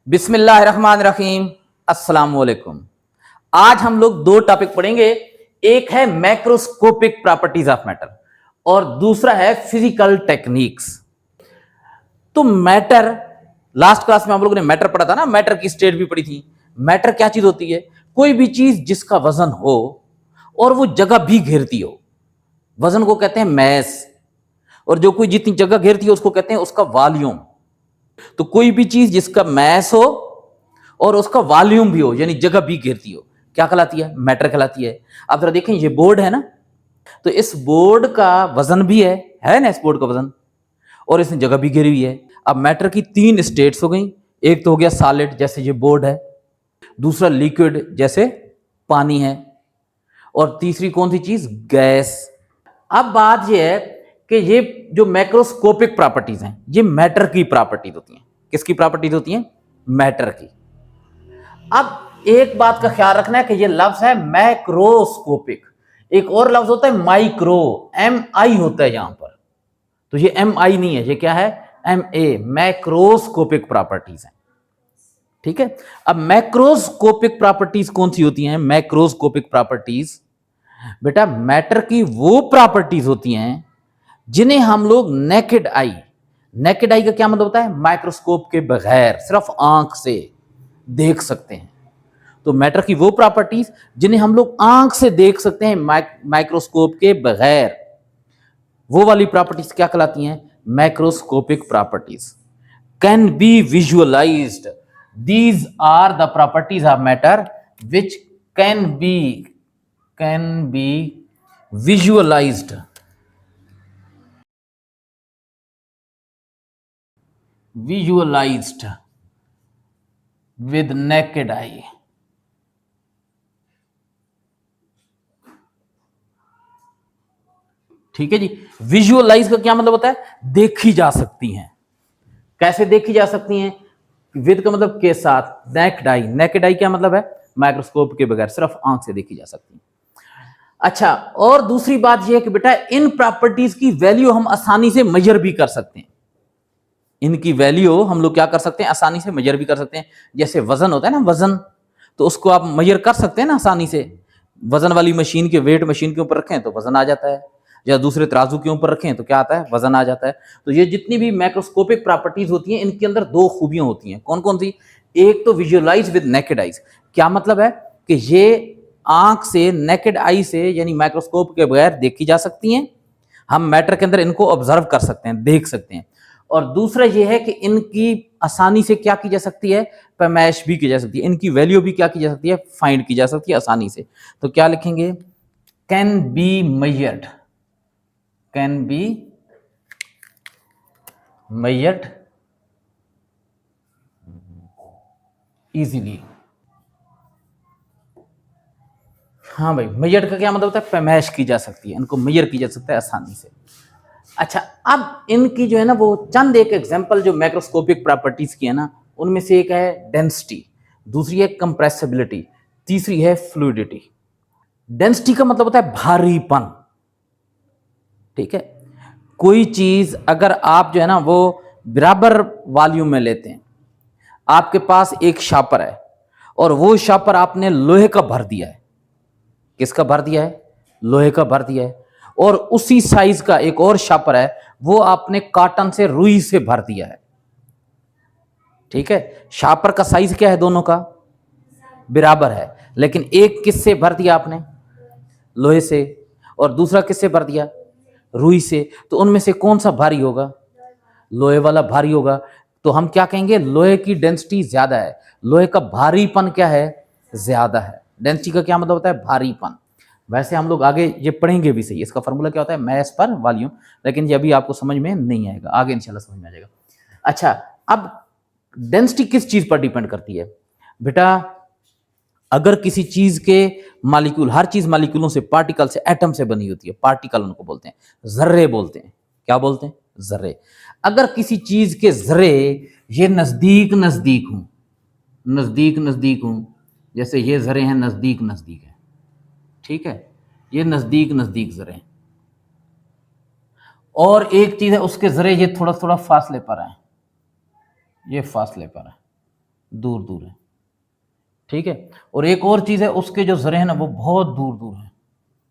बिस्मिल्लाहिर्रहमानिर्रहीम। अस्सलाम वालेकुम। आज हम लोग दो टॉपिक पढ़ेंगे। एक है मैक्रोस्कोपिक प्रॉपर्टीज ऑफ मैटर और दूसरा है फिजिकल टेक्निक्स। तो मैटर, लास्ट क्लास में हम लोगों ने मैटर पढ़ा था ना, मैटर की स्टेट भी पढ़ी थी। मैटर क्या चीज होती है? कोई भी चीज जिसका वजन हो और वो जगह भी घेरती हो, वजन को कहते हैं मैस। और जो कोई जितनी जगह घेरती है उसको कहते हैं उसका वॉल्यूम। तो कोई भी चीज जिसका मैस हो और उसका वॉल्यूम भी हो, यानी जगह भी घेरती हो, क्या कहलाती है? मैटर कहलाती है। आप जरा देखें, ये बोर्ड है ना, तो इस बोर्ड का वजन भी है ना, इस बोर्ड का वजन, और इसने जगह भी घेरी हुई है। अब मैटर की तीन स्टेट्स हो गई। एक तो हो गया सॉलिड, जैसे ये बोर्ड है। दूसरा लिक्विड, जैसे पानी है। और तीसरी कौन सी चीज? गैस। अब बात यह है कि ये जो मैक्रोस्कोपिक प्रॉपर्टीज हैं, ये मैटर की प्रॉपर्टीज होती हैं। किसकी प्रॉपर्टीज होती हैं? मैटर की। अब एक बात का ख्याल रखना है कि ये लफ्ज है मैक्रोस्कोपिक। एक और लफ्ज होता है माइक्रो, एम आई होता है यहां पर। तो ये एम आई नहीं है, ये क्या है? एम ए, मैक्रोस्कोपिक प्रॉपर्टीज है। ठीक है। अब मैक्रोस्कोपिक प्रॉपर्टीज कौन सी होती हैं? मैक्रोस्कोपिक प्रॉपर्टीज बेटा मैटर की वो प्रॉपर्टीज होती हैं जिन्हें हम लोग नेकेड आई, नेकेड आई का क्या मतलब होता है? माइक्रोस्कोप के बगैर, सिर्फ आंख से देख सकते हैं। तो मैटर की वो प्रॉपर्टीज जिन्हें हम लोग आंख से देख सकते हैं माइक्रोस्कोप के बगैर, वो वाली प्रॉपर्टीज क्या कहलाती हैं? Macroscopic properties. Can be visualised. These are the properties of matter which can be visualised with naked eye। ठीक है जी। विजुअलाइज का क्या मतलब होता है? देखी जा सकती हैं। कैसे देखी जा सकती हैं? विद का मतलब के साथ, नेकेड आई। नेकेड आई क्या मतलब है? माइक्रोस्कोप के बगैर, सिर्फ आंख से देखी जा सकती है। अच्छा, और दूसरी बात यह है कि बेटा इन प्रॉपर्टीज की वैल्यू हम आसानी से मेजर भी कर सकते हैं। इनकी वैल्यू हम लोग क्या कर सकते हैं? आसानी से मेजर भी कर सकते हैं। जैसे वजन होता है ना, वजन, तो उसको आप मेजर कर सकते हैं ना आसानी से। वजन वाली मशीन के, वेट मशीन के ऊपर रखें तो वजन आ जाता है, या दूसरे तराजू के ऊपर रखें तो क्या आता है? वजन आ जाता है। तो ये जितनी भी मैक्रोस्कोपिक प्रॉपर्टीज होती हैं, इनके अंदर दो खूबियां होती हैं। कौन कौन सी? एक तो विजुअलाइज विद नेकेड आईज। क्या मतलब है? कि ये आंख से, नेकेड आई से, यानी माइक्रोस्कोप के बगैर देखी जा सकती हैं। हम मैटर के अंदर इनको ऑब्जर्व कर सकते हैं, देख सकते हैं। और दूसरा यह है कि इनकी आसानी से क्या की जा सकती है? पैमाइश भी की जा सकती है। इनकी वैल्यू भी क्या की जा सकती है? फाइंड की जा सकती है आसानी से। तो क्या लिखेंगे? Can be measured, can be measured easily. हाँ भाई, मेजर्ड का क्या मतलब होता है? पैमाइश की जा सकती है, इनको मेजर की जा सकता है आसानी से। अच्छा, अब इनकी जो है ना, वो चंद एक एग्जांपल जो मैक्रोस्कोपिक प्रॉपर्टीज की है ना, उनमें से एक है डेंसिटी, दूसरी है कंप्रेसिबिलिटी, तीसरी है फ्लूइडिटी। डेंसिटी का मतलब होता है भारीपन। ठीक है। कोई चीज अगर आप जो है ना वो बराबर वॉल्यूम में लेते हैं, आपके पास एक शापर है और वो शापर आपने लोहे का भर दिया है। किसका भर दिया है? लोहे का भर दिया है। और उसी साइज का एक और शापर है, वो आपने कॉटन से, रुई से भर दिया है। ठीक है। शापर का साइज क्या है? दोनों का बराबर है, लेकिन एक किससे भर दिया आपने? लोहे से, और दूसरा किससे भर दिया? रुई से। तो उनमें से कौन सा भारी होगा? लोहे वाला भारी होगा। तो हम क्या कहेंगे? लोहे की डेंसिटी ज्यादा है, लोहे का भारीपन क्या है? ज्यादा है। डेंसिटी का क्या मतलब होता है? भारीपन। वैसे हम लोग आगे ये पढ़ेंगे भी सही, इसका फॉर्मूला क्या होता है? मैस पर वॉल्यूम। लेकिन ये अभी आपको समझ में नहीं आएगा, आगे इंशाल्लाह समझ में आ जाएगा। अच्छा, अब डेंसिटी किस चीज पर डिपेंड करती है बेटा? अगर किसी चीज के मालिक्यूल, हर चीज मालिक्यूलों से, पार्टिकल से, एटम से बनी होती है। पार्टिकल उनको बोलते हैं, जर्रे बोलते हैं। क्या बोलते हैं? जर्रे। अगर किसी चीज के जर्रे ये नजदीक नजदीक हूं, नजदीक नजदीक हूं, जैसे ये जर्रे हैं, नजदीक नजदीक है। ठीक है। ये नजदीक नजदीक जर्रे हैं। और एक चीज है, उसके जर्रे ये थोड़ा थोड़ा फासले पर है, ये फासले पर है। दूर दूर है, ठीक है। और एक और चीज़ है, उसके जो ज़रे हैं ना वो बहुत दूर दूर है,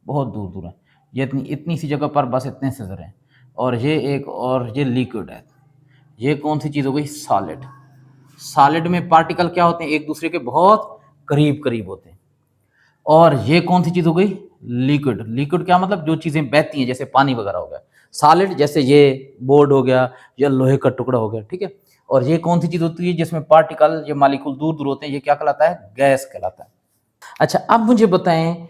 बहुत दूर दूर है। ये इतनी इतनी सी जगह पर बस इतने से ज़रे हैं। और ये एक और ये लिक्विड है। ये कौन सी चीज़ हो गई? सॉलिड। सॉलिड में पार्टिकल क्या होते हैं? एक दूसरे के बहुत करीब करीब होते हैं। और ये कौन सी चीज़ हो गई? लिक्विड। लिक्विड क्या मतलब? जो चीज़ें बहती हैं, जैसे पानी वगैरह हो गया। सॉलिड जैसे ये बोर्ड हो गया या लोहे का टुकड़ा हो गया, ठीक है। और ये कौन सी चीज़ होती है जिसमें पार्टिकल, ये मॉलिक्यूल दूर दूर होते हैं? ये क्या कहलाता है? गैस कहलाता है। अच्छा, अब मुझे बताएं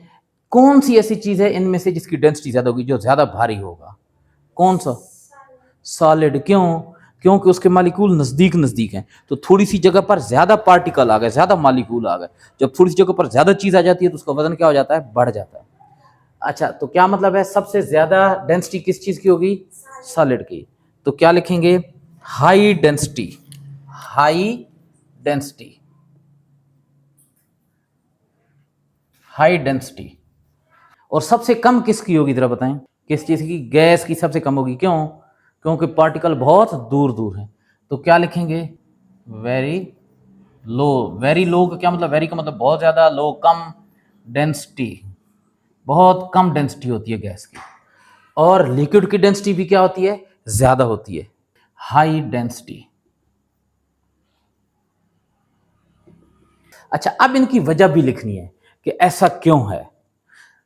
कौन सी ऐसी चीज़ है इनमें से जिसकी डेंसिटी ज़्यादा होगी, जो ज़्यादा भारी होगा? कौन सा? सॉलिड। क्यों? क्योंकि उसके मॉलिक्यूल नज़दीक नज़दीक हैं, तो थोड़ी सी जगह पर ज़्यादा पार्टिकल आ गए, ज़्यादा मॉलिक्यूल आ गए। जब थोड़ी सी जगह पर ज़्यादा चीज़ आ जाती है तो उसका वजन क्या हो जाता है? बढ़ जाता है। अच्छा, तो क्या मतलब है? सबसे ज़्यादा डेंसिटी किस चीज़ की होगी? सॉलिड की। तो क्या लिखेंगे? High density. High density. High density. और सबसे कम किसकी होगी? जरा बताएं, किस चीज़ की? गैस की सबसे कम होगी। क्यों? क्योंकि पार्टिकल बहुत दूर दूर हैं। तो क्या लिखेंगे? Very low. वेरी लो का क्या मतलब? वेरी का मतलब बहुत ज़्यादा, लो कम, डेंसिटी बहुत कम डेंसिटी होती है गैस की। और लिक्विड की डेंसिटी भी क्या होती है? ज़्यादा होती है, हाई डेंसिटी। अच्छा, अब इनकी वजह भी लिखनी है कि ऐसा क्यों है।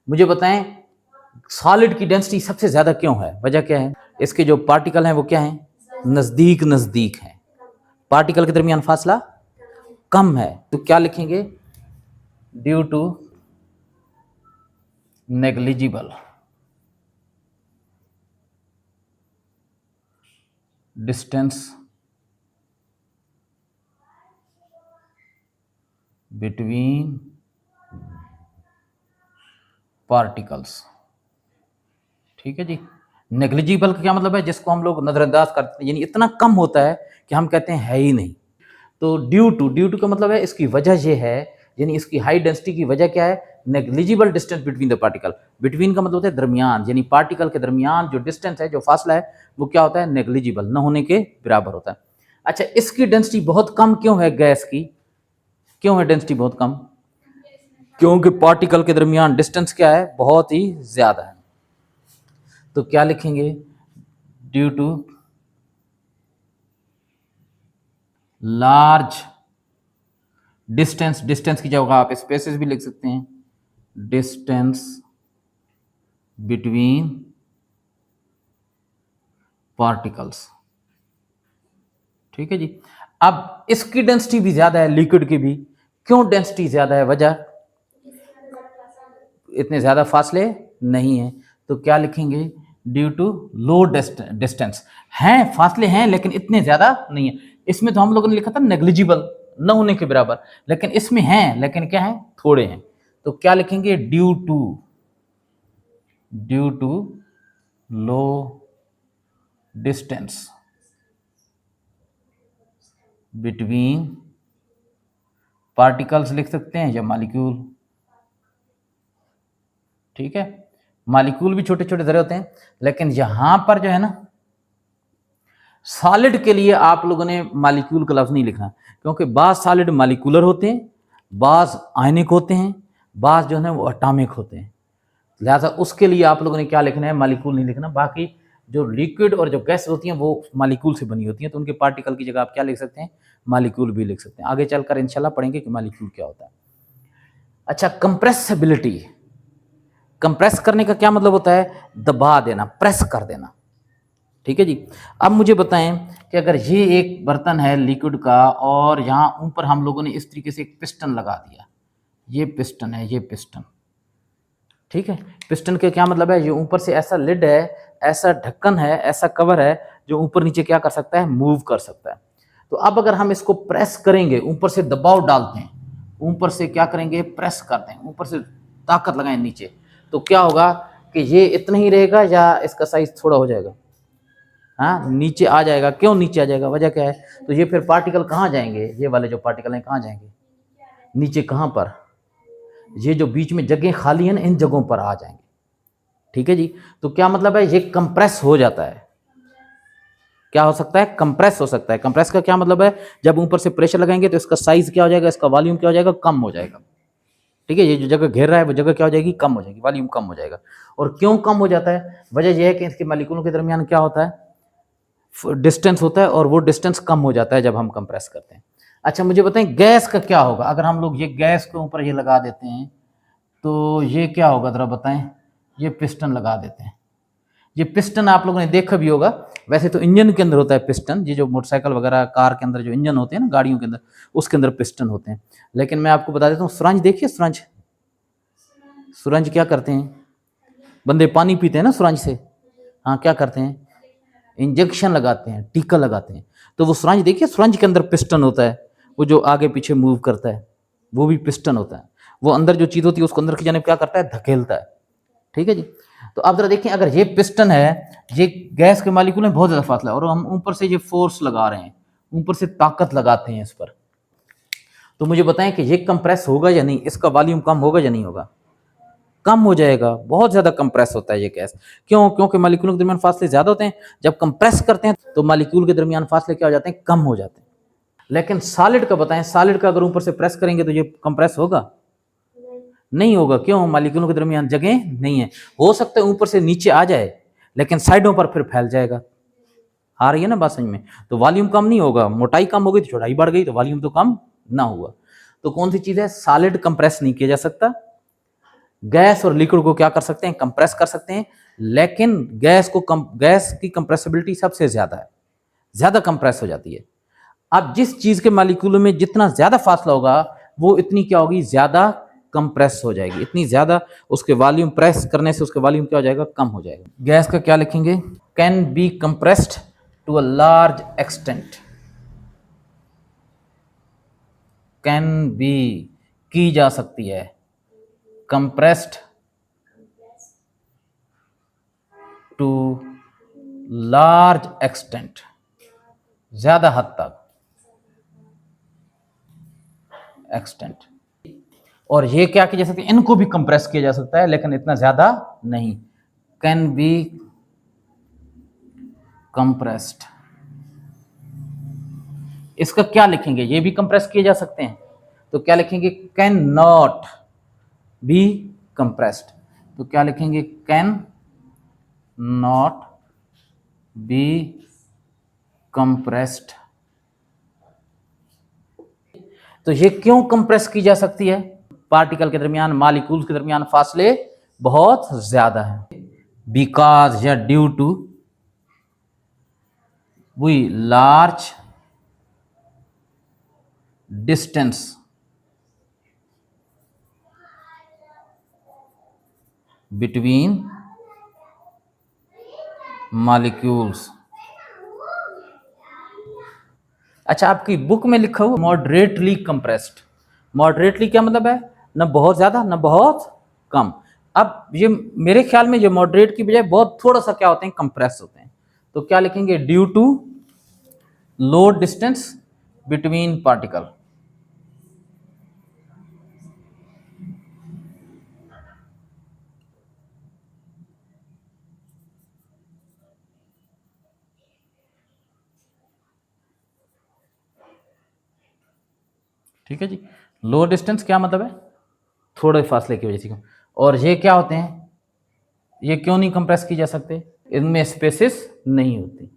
मुझे बताएं, सॉलिड की डेंसिटी सबसे ज़्यादा क्यों है? वजह क्या है? इसके जो पार्टिकल हैं वो क्या हैं? नज़दीक नज़दीक हैं। पार्टिकल के दरमियान फासला कम है। तो क्या लिखेंगे? Due to negligible distance between particles. ठीक है जी। नेग्लिजिबल का क्या मतलब है? जिसको हम लोग नज़रअंदाज करते हैं, यानी इतना कम होता है कि हम कहते हैं है ही नहीं। तो ड्यू टू का मतलब है इसकी वजह ये है, यानी इसकी हाई डेंसिटी की वजह क्या है? Negligible distance between the particle. Between का मतलब होता है दरमियान, यानी पार्टिकल के दरमियान जो डिस्टेंस है, जो फासला है, वो क्या होता है? नेग्लिजिबल, न होने के बराबर होता है। अच्छा, इसकी डेंसिटी बहुत कम क्यों है गैस की? क्यों है डेंसिटी बहुत कम? क्योंकि पार्टिकल के दरमियान डिस्टेंस क्या है? बहुत ही ज्यादा है। तो क्या लिखेंगे? Due to large distance. Distance की जगह आप स्पेसेस भी लिख सकते हैं। Distance between particles. ठीक है जी। अब इसकी डेंसिटी भी ज्यादा है, लिक्विड की भी। क्यों डेंसिटी ज्यादा है? वजह? इतने ज्यादा फासले नहीं है। तो क्या लिखेंगे? Due to low distance. हैं फासले हैं लेकिन इतने ज्यादा नहीं है। इसमें तो हम लोगों ने लिखा था नेग्लिजिबल, न होने के बराबर, लेकिन इसमें हैं, लेकिन क्या है? थोड़े हैं। तो क्या लिखेंगे? Due to low distance between particles लिख सकते हैं या मॉलिक्यूल। ठीक है, मॉलिक्यूल भी छोटे छोटे जरे होते हैं, लेकिन यहां पर जो है ना, सॉलिड के लिए आप लोगों ने मॉलिक्यूल का लफ्ज नहीं लिखना, क्योंकि बाज सॉलिड मॉलिक्यूलर होते हैं, बाज आयनिक होते हैं, बाज जो है वो एटॉमिक होते हैं। लिहाजा उसके लिए आप लोगों ने क्या लिखना है? मॉलिक्यूल नहीं लिखना। बाकी जो लिक्विड और जो गैस होती हैं वो मॉलिक्यूल से बनी होती हैं, तो उनके पार्टिकल की जगह आप क्या लिख सकते हैं? मॉलिक्यूल भी लिख सकते हैं। आगे चलकर इंशाल्लाह पढ़ेंगे कि मॉलिक्यूल क्या होता है। अच्छा, कंप्रेसिबिलिटी। कंप्रेस करने का क्या मतलब होता है? दबा देना, प्रेस कर देना। ठीक है जी। अब मुझे बताएं कि अगर ये एक बर्तन है लिक्विड का, और यहाँ ऊपर हम लोगों ने इस तरीके से एक पिस्टन लगा दिया, ये पिस्टन है, ये पिस्टन। ठीक है, पिस्टन के क्या मतलब है? ये ऊपर से ऐसा लिड है, ऐसा ढक्कन है, ऐसा कवर है, जो ऊपर नीचे क्या कर सकता है? मूव कर सकता है। तो अब अगर हम इसको प्रेस करेंगे, ऊपर से दबाव डालते हैं, ऊपर से क्या करेंगे? प्रेस करते हैं, ऊपर से ताकत लगाएं नीचे, तो क्या होगा कि ये इतना ही रहेगा या इसका साइज थोड़ा हो जाएगा? हाँ, नीचे आ जाएगा। क्यों नीचे आ जाएगा? वजह क्या है? तो ये फिर पार्टिकल कहाँ जाएंगे? ये वाले जो पार्टिकल हैं कहाँ जाएंगे? नीचे। कहाँ पर? ये जो बीच में जगह खाली है ना, इन जगहों पर आ जाएंगे। ठीक है जी। तो क्या मतलब है? ये कंप्रेस हो जाता है। क्या हो सकता है, कंप्रेस हो सकता है। कंप्रेस का क्या मतलब है, जब ऊपर से प्रेशर लगाएंगे तो इसका साइज क्या हो जाएगा, इसका वॉल्यूम क्या हो जाएगा, कम हो जाएगा। ठीक है, ये जो जगह घेर रहा है वो जगह क्या हो जाएगी, कम हो जाएगी, वॉल्यूम कम हो जाएगा। और क्यों कम हो जाता है, वजह यह है कि इसके मॉलिक्यूलों के दरमियान क्या होता है, डिस्टेंस होता है, और वो डिस्टेंस कम हो जाता है जब हम कंप्रेस करते हैं। अच्छा मुझे बताएं गैस का क्या होगा, अगर हम लोग ये गैस के ऊपर ये लगा देते हैं तो ये क्या होगा, जरा बताएं। ये पिस्टन लगा देते हैं, ये पिस्टन आप लोगों ने देखा भी होगा, वैसे तो इंजन के अंदर होता है पिस्टन, ये जो मोटरसाइकिल वगैरह कार के अंदर जो इंजन होते हैं ना, गाड़ियों के अंदर, उसके अंदर पिस्टन होते हैं। लेकिन मैं आपको बता देता हूँ, सुरंज देखिए, सुरंज, सुरंज क्या करते हैं, बंदे पानी पीते हैं ना सुरंज से, हाँ क्या करते हैं, इंजेक्शन लगाते हैं, टीका लगाते हैं। तो वो सुरंज देखिए, सुरंज के अंदर पिस्टन होता है, वो जो आगे पीछे मूव करता है वो भी पिस्टन होता है। वो अंदर जो चीज़ होती है उसको अंदर की जाने क्या करता है, धकेलता है। ठीक है जी। तो आप जरा देखें, अगर ये पिस्टन है, ये गैस के मॉलिक्यूल में बहुत ज़्यादा फासला है, और हम ऊपर से ये फोर्स लगा रहे हैं, ऊपर से ताकत लगाते हैं इस पर, तो मुझे बताएं कि ये कंप्रेस होगा या नहीं, इसका वॉल्यूम कम होगा या नहीं होगा, कम हो जाएगा, बहुत ज्यादा कंप्रेस होता है ये गैस। क्यों, क्योंकि मॉलिक्यूल के दरमियान फासले ज्यादा होते हैं। जब कंप्रेस करते हैं तो मॉलिक्यूल के दरमियान फासले क्या हो जाते हैं, कम हो जाते हैं। लेकिन सॉलिड का बताएं, सॉलिड का अगर ऊपर से प्रेस करेंगे तो ये कंप्रेस होगा, नहीं होगा। क्यों, मॉलिक्यूलों के दरमियान जगह नहीं है। हो सकता है ऊपर से नीचे आ जाए, लेकिन साइडों पर फिर फैल जाएगा। आ रही है ना बात समझ में। तो वॉल्यूम कम नहीं होगा, मोटाई कम होगी तो चौड़ाई बढ़ गई, तो वॉल्यूम तो कम ना हुआ। तो कौन सी चीज है, सॉलिड कंप्रेस नहीं किया जा सकता। गैस और लिक्विड को क्या कर सकते हैं, कंप्रेस कर सकते हैं, लेकिन गैस की कंप्रेसिबिलिटी सबसे ज्यादा है, ज्यादा कंप्रेस हो जाती है। अब जिस चीज के मॉलिक्यूल में जितना ज्यादा फासला होगा वो इतनी क्या होगी, ज्यादा कंप्रेस हो जाएगी, इतनी ज्यादा उसके वॉल्यूम, प्रेस करने से उसके वॉल्यूम क्या हो जाएगा, कम हो जाएगा। गैस का क्या लिखेंगे, can be compressed to a large extent, can be की जा सकती है, कंप्रेस्ड टू लार्ज एक्सटेंट, ज्यादा हद तक एक्सटेंट। और ये क्या किया जा सकता है, इनको भी कंप्रेस किया जा सकता है, लेकिन इतना ज्यादा नहीं। कैन बी कंप्रेस्ड, इसका क्या लिखेंगे, ये भी कंप्रेस किए जा सकते हैं, तो क्या लिखेंगे, कैन नॉट बी कंप्रेस्ड। तो क्या लिखेंगे, कैन नॉट बी कंप्रेस्ड। तो ये क्यों कंप्रेस की जा सकती है, पार्टिकल के दरमियान, मॉलिक्यूल्स के दरमियान फासले बहुत ज्यादा है, बिकॉज या due to we large distance between molecules. अच्छा, आपकी बुक में लिखा हुआ मॉडरेटली कंप्रेस्ड, मॉडरेटली क्या मतलब है, न बहुत ज्यादा न बहुत कम। अब ये मेरे ख्याल में ये मॉडरेट की बजाय बहुत थोड़ा सा क्या होते हैं, कंप्रेस होते हैं। तो क्या लिखेंगे, due to low distance between particle. ठीक है जी, लो डिस्टेंस क्या मतलब है, थोड़े फासले की वजह से। और ये क्या होते हैं, ये क्यों नहीं कंप्रेस की जा सकते, इनमें स्पेसेस नहीं होती,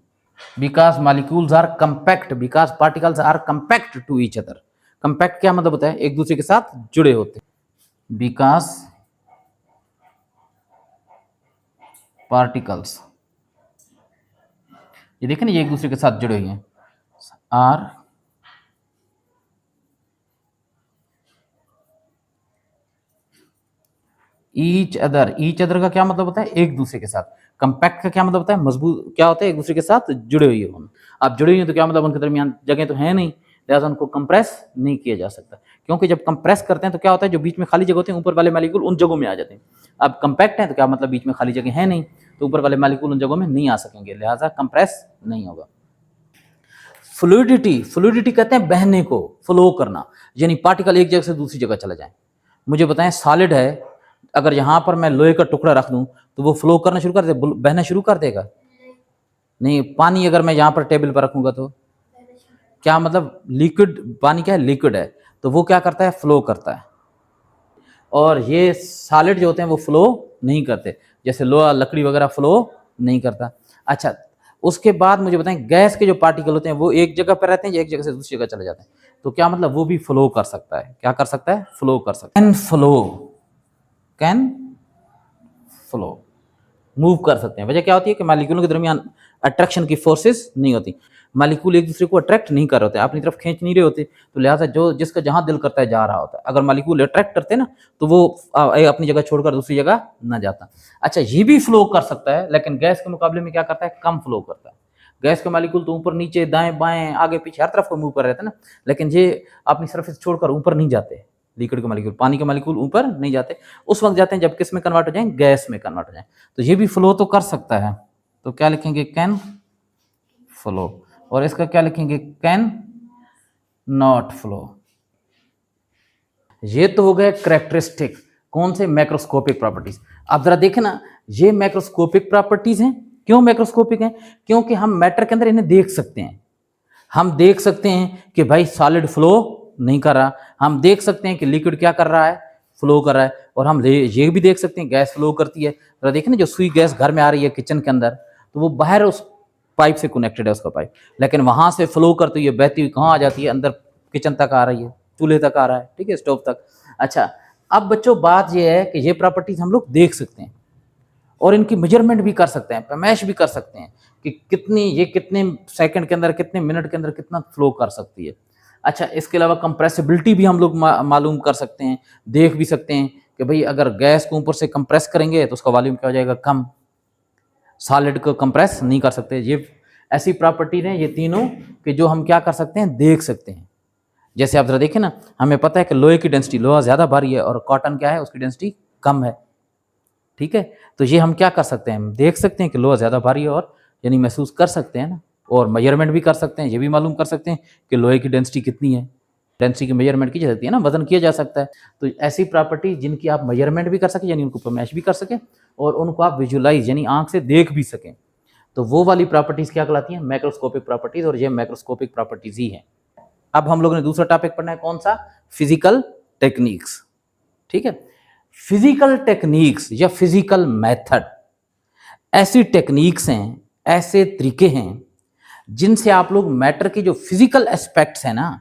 because molecules are compact, because particles are compact to each other. Compact क्या मतलब होता है, एक दूसरे के साथ जुड़े होते हैं, बिकॉज पार्टिकल्स, ये देखें ना, ये एक दूसरे के साथ जुड़े हुए हैं, are each other. Each other का क्या मतलब होता है, एक दूसरे के साथ। कंपैक्ट का क्या मतलब होता है, मजबूत, क्या होता है, एक दूसरे के साथ जुड़े हुए हों। आप जुड़े हुए हैं तो क्या मतलब, उनके दरमियान जगह तो है नहीं, लिहाजा उनको कंप्रेस नहीं किया जा सकता। क्योंकि जब कंप्रेस करते हैं तो क्या होता है, जो बीच में खाली जगह होती है, ऊपर वाले मॉलिक्यूल उन जगहों में आ जाते हैं। अब कंपैक्ट है तो क्या मतलब, बीच में खाली जगह है नहीं, तो ऊपर वाले मॉलिक्यूल उन जगहों में नहीं आ सकेंगे, लिहाजा कंप्रेस नहीं होगा। फ्लूइडिटी, फ्लूइडिटी कहते हैं बहने को, फ्लो करना, यानी पार्टिकल एक जगह से दूसरी जगह चला जाए। मुझे बताएं, सॉलिड है, अगर यहां पर मैं लोहे का टुकड़ा रख दूं तो वो फ्लो करना शुरू कर दे, बहना शुरू कर देगा, नहीं, पानी अगर मैं यहाँ पर टेबल पर रखूंगा तो क्या मतलब, लिक्विड पानी क्या है, लिक्विड है, तो वो क्या करता है, फ्लो करता है। और ये सॉलिड जो होते हैं वो फ्लो नहीं करते, जैसे लोहा लकड़ी वगैरह फ्लो नहीं करता। अच्छा, उसके बाद मुझे बताएं, गैस के जो पार्टिकल होते हैं वो एक जगह पर रहते हैं या एक जगह से दूसरी जगह चले जाते हैं, तो क्या मतलब वो भी फ्लो कर सकता है, क्या कर सकता है, फ्लो कर सकता है। कैन फ्लो, मूव कर सकते हैं। वजह क्या होती है कि मालिक्यूलों के दरमियान अट्रैक्शन की फोर्सेस नहीं होती, मालिक्यूल एक दूसरे को अट्रैक्ट नहीं कर रहे होते, अपनी तरफ खींच नहीं रहे होते, तो लिहाजा जो जिसका जहां दिल करता है जा रहा होता है। अगर मालिक्यूल अट्रैक्ट करते हैं ना तो वो अपनी जगह छोड़कर दूसरी जगह ना जाता। अच्छा, ये भी फ्लो कर सकता है, लेकिन गैस के मुकाबले में क्या करता है, कम फ्लो करता है। गैस के मालिक्यूल तो ऊपर नीचे दाएं बाएं आगे पीछे हर तरफ को मूव कर रहे थे ना, लेकिन ये अपनी सरफेस छोड़कर ऊपर नहीं जाते। लिक्विड के मालिक्यूल, पानी के मालिक्यूल ऊपर नहीं जाते, उस वक्त जाते हैं जब किस में कन्वर्ट हो जाए, गैस में कन्वर्ट हो जाए। तो ये भी फ्लो तो कर सकता है, तो क्या लिखेंगे, कैन फ्लो। और इसका क्या लिखेंगे, कैन नॉट फ्लो। ये तो हो गए कैरेक्टरिस्टिक, कौन से, मैक्रोस्कोपिक प्रॉपर्टीज। अब जरा देखें ना, ये मैक्रोस्कोपिक प्रॉपर्टीज हैं। क्यों मैक्रोस्कोपिक हैं, क्योंकि हम मैटर के अंदर इन्हें देख सकते हैं। हम देख सकते हैं कि भाई सॉलिड फ्लो नहीं कर रहा, हम देख सकते हैं कि लिक्विड क्या कर रहा है, फ्लो कर रहा है, और हम ये भी देख सकते हैं गैस फ्लो करती है। जरा देखें ना, जो सुई गैस घर में आ रही है किचन के अंदर, तो वो बाहर उस पाइप से कनेक्टेड है उसका पाइप, लेकिन वहां से फ्लो करती हुई बहती हुई कहाँ आ जाती है, अंदर किचन तक आ रही है, चूल्हे तक आ रहा है, ठीक है, स्टोव तक। अच्छा, अब बच्चों बात यह है कि ये प्रॉपर्टीज हम लोग देख सकते हैं और इनकी मेजरमेंट भी कर सकते हैं, पैमाइश भी कर सकते हैं कि कितनी, ये कितने सेकंड के अंदर, कितने मिनट के अंदर कितना फ्लो कर सकती है। अच्छा, इसके अलावा कंप्रेसिबिलिटी भी हम लोग मालूम कर सकते हैं, देख भी सकते हैं कि भाई अगर गैस को ऊपर से कंप्रेस करेंगे तो उसका वॉल्यूम क्या हो जाएगा, कम। सॉलिड को कंप्रेस नहीं कर सकते। ये ऐसी प्रॉपर्टी है ये तीनों कि जो हम क्या कर सकते हैं, देख सकते हैं। जैसे आप जरा देखें ना, हमें पता है कि लोहे की डेंसिटी, लोहा ज़्यादा भारी है और कॉटन क्या है, उसकी डेंसिटी कम है, ठीक है। तो ये हम क्या कर सकते हैं, हम देख सकते हैं कि लोहा ज़्यादा भारी है, और यानी महसूस कर सकते हैं ना, और मेजरमेंट भी कर सकते हैं, ये भी मालूम कर सकते हैं कि लोहे की डेंसिटी कितनी है। डेंसिटी की मेजरमेंट की जा सकती है ना, वजन किया जा सकता है। तो ऐसी प्रॉपर्टी जिनकी आप मेजरमेंट भी कर सकें, यानी उनको पैमाइश भी कर सकें, और उनको आप विजुलाइज यानी आंख से देख भी सकें, तो वो वाली प्रॉपर्टीज क्या कहलाती हैं, मैक्रोस्कोपिक प्रॉपर्टीज, और ये मैक्रोस्कोपिक प्रॉपर्टीज ही हैं। अब हम लोगों ने दूसरा टॉपिक पढ़ना है, कौन सा, फिजिकल टेक्निक्स, ठीक है। फिजिकल टेक्निक्स या फिजिकल मेथड ऐसी टेक्निक्स हैं, ऐसे तरीके हैं जिनसे आप लोग मैटर की जो फिजिकल एस्पेक्ट्स हैं ना,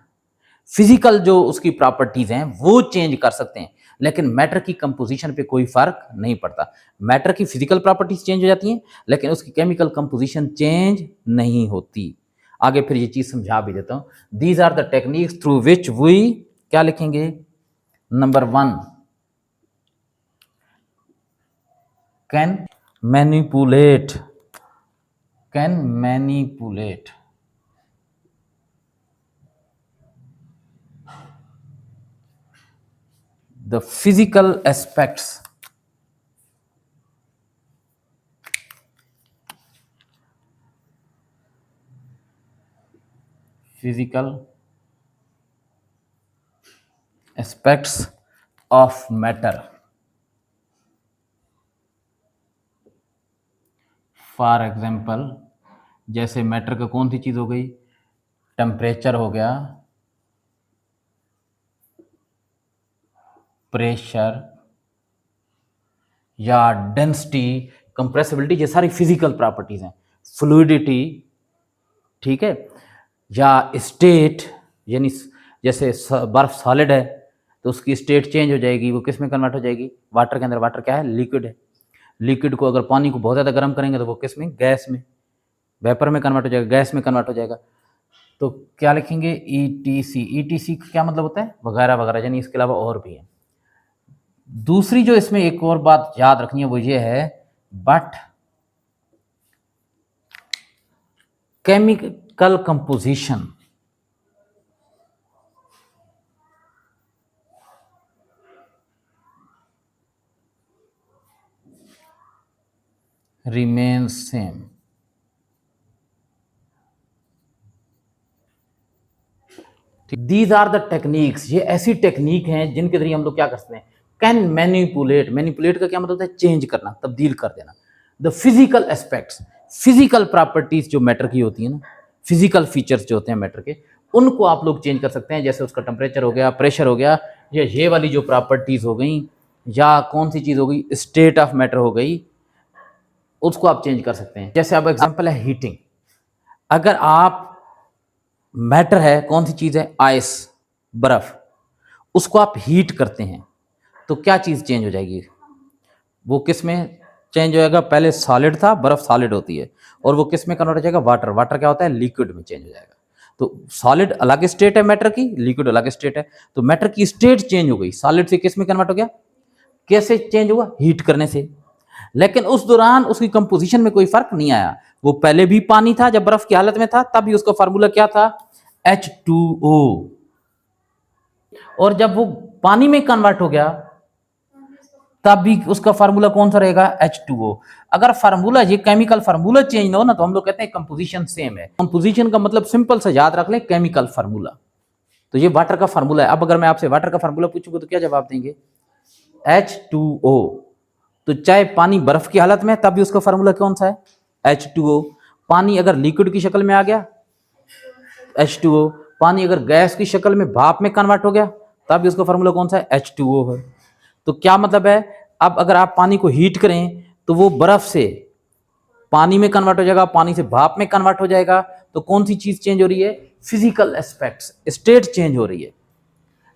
फिजिकल जो उसकी प्रॉपर्टीज हैं वो चेंज कर सकते हैं, लेकिन मैटर की कंपोजिशन पे कोई फर्क नहीं पड़ता। मैटर की फिजिकल प्रॉपर्टीज चेंज हो जाती हैं, लेकिन उसकी केमिकल कंपोजिशन चेंज नहीं होती। आगे फिर ये चीज समझा भी देता हूं। These are the techniques through which we, क्या लिखेंगे, number 1, can manipulate, can manipulate the physical aspects of matter. For example, जैसे मैटर का कौन सी चीज हो गई, टेम्परेचर हो गया, प्रेशर या डेंसिटी, कंप्रेसिबिलिटी, ये सारी फिजिकल प्रॉपर्टीज हैं। फ्लूइडिटी, ठीक है, या स्टेट, यानी जैसे बर्फ सॉलिड है तो उसकी स्टेट चेंज हो जाएगी, वो किस में कन्वर्ट हो जाएगी, वाटर के अंदर। वाटर क्या है, लिक्विड है। लिक्विड को अगर पानी को बहुत ज़्यादा गर्म करेंगे तो वो किस में, गैस में, वेपर में कन्वर्ट हो जाएगा, गैस में कन्वर्ट हो जाएगा। तो क्या लिखेंगे, ETC। ETC का क्या मतलब होता है, वगैरह वगैरह, यानी इसके अलावा और भी है। दूसरी जो इसमें एक और बात याद रखनी है वो ये है, but chemical composition remains same। These are the techniques, ये ऐसी टेक्निक हैं जिनके जरिए हम लोग क्या कर सकते हैं, कैन मैनिपुलेट। मैनिपुलेट का क्या मतलब होता है, चेंज करना, तब्दील कर देना। The physical aspects, physical properties जो मैटर की होती है ना, फिजिकल फीचर्स जो होते हैं मैटर के, उनको आप लोग चेंज कर सकते हैं। जैसे उसका टेम्परेचर हो गया, प्रेशर हो गया, या ये वाली जो प्रॉपर्टीज हो गई, या कौन सी चीज़ हो गई, स्टेट ऑफ मैटर हो गई, उसको आप चेंज कर सकते हैं। जैसे अब एग्जांपल है हीटिंग। अगर आप मैटर है, कौन सी चीज़ है, आइस, बर्फ, उसको आप हीट करते हैं तो क्या चीज़ चेंज हो जाएगी? वो किस में चेंज हो जाएगा? पहले सॉलिड था, बर्फ सॉलिड होती है, और वो किस में कन्वर्ट हो जाएगा? वाटर। वाटर क्या होता है? लिक्विड में चेंज हो जाएगा। तो सॉलिड अलग स्टेट है मैटर की, लिक्विड अलग स्टेट है, तो मैटर की स्टेट चेंज हो गई, सॉलिड से किस में कन्वर्ट हो गया? कैसे चेंज हुआ? हीट करने से। लेकिन उस दौरान उसकी कंपोजिशन में कोई फर्क नहीं आया। वो पहले भी पानी था जब बर्फ की हालत में था, तब भी उसका फार्मूला क्या था? H2O। और जब वो पानी में कन्वर्ट हो गया तब भी उसका फार्मूला कौन सा रहेगा? H2O। अगर फार्मूला, ये केमिकल फार्मूला चेंज ना हो ना, तो हम लोग कहते हैं कंपोजिशन सेम है। कंपोजिशन का मतलब सिंपल से याद रख लें, केमिकल फार्मूला। तो ये वाटर का फार्मूला है। अब अगर मैं आपसे वाटर का फार्मूला पूछूंगा तो क्या जवाब देंगे? H2O। तो चाहे पानी बर्फ की हालत में, तब भी उसका फार्मूला कौन सा है? H2O। पानी अगर लिक्विड की शक्ल में आ गया, H2O। पानी अगर गैस की शक्ल में, भाप में कन्वर्ट हो गया, तब भी उसका फार्मूला कौन सा है? H2O है। तो क्या मतलब है? अब अगर आप पानी को हीट करें तो वो बर्फ से पानी में कन्वर्ट हो जाएगा, पानी से भाप में कन्वर्ट हो जाएगा। तो कौन सी चीज चेंज हो रही है? फिजिकल एस्पेक्ट्स, स्टेट चेंज हो रही है।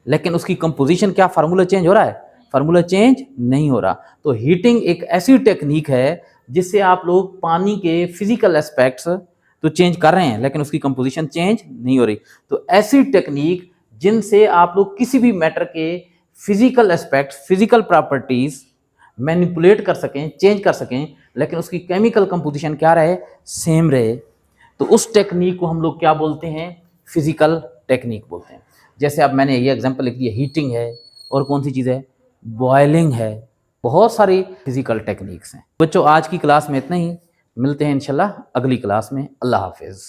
लेकिन उसकी कंपोजिशन, क्या फार्मूला चेंज हो रहा है? फार्मूला चेंज नहीं हो रहा। तो हीटिंग एक ऐसी टेक्निक है जिससे आप लोग पानी के फिजिकल एस्पेक्ट्स तो चेंज कर रहे हैं, लेकिन उसकी कंपोजिशन चेंज नहीं हो रही। तो ऐसी टेक्निक जिनसे आप लोग किसी भी मैटर के physical aspects, physical properties manipulate कर सकें, चेंज कर सकें, लेकिन उसकी केमिकल कंपोजिशन क्या रहे? सेम रहे। तो उस टेक्निक को हम लोग क्या बोलते हैं? फिजिकल टेक्निक बोलते हैं। जैसे अब मैंने ये एग्जांपल लिख दिया, हीटिंग है, और कौन सी चीज़ है? बॉयलिंग है। बहुत सारी फिजिकल टेक्निक्स हैं। बच्चों, आज की क्लास में इतना ही। मिलते हैं इंशाल्लाह अगली क्लास में। अल्लाह हाफिज़।